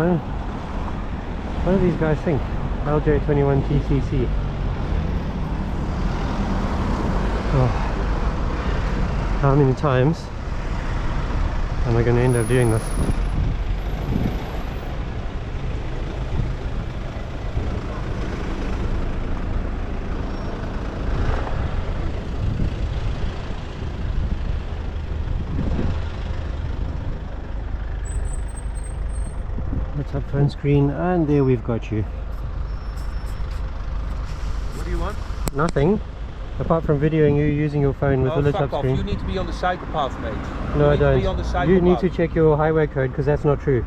What do these guys think? LJ21TCC. Oh, how many times am I going to end up doing this? What's up, phone screen? And there we've got you. What do you want? Nothing. Apart from videoing you using your phone with the lit up screen. You need to be on the cycle path, mate. No, I don't. You need to check your highway code because that's not true.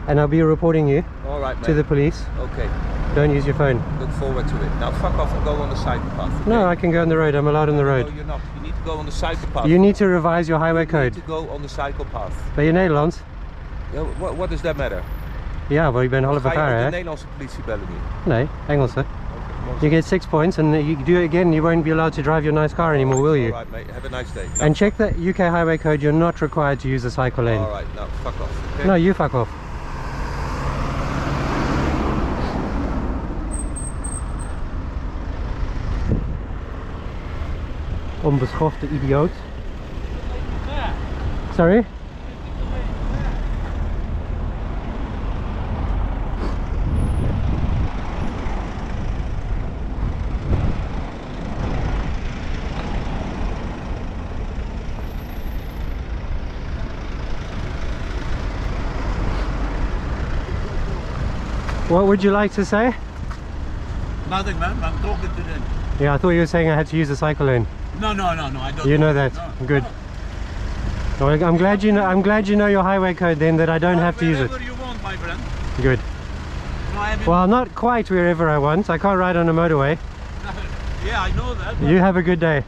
And I'll be reporting you to the police. Okay. Don't use your phone. Look forward to it. Now fuck off and go on the cycle path. Okay? No, I can go on the road. I'm allowed on the road. No, you're not. You need to go on the cycle path. You need to revise your highway code. You need to go on the cycle path. Ben je Nederlands? Ja, what does that matter? Ja, maar ik ben half Ga je elkaar, ook hè? de Nederlandse politie bellen nu? Nee, Engelse. You get 6 points, and you do it again, you won't be allowed to drive your nice car anymore, will you? Alright, mate. Have a nice day. And check the UK highway code. You're not required to use the cycle lane. Alright, now fuck off. Okay? No, you fuck off. Onbeschofte idioot. Sorry? What would you like to say? Nothing, man. I'm talking to them. Yeah, I thought you were saying I had to use the cycle lane. No, I don't. You know that. No. Good. Well, I'm glad you know. I'm glad you know your highway code. Then that I don't have to use it. Wherever you want, my friend. Good. No, Well, not quite wherever I want. I can't ride on a motorway. Yeah, I know that. You have a good day.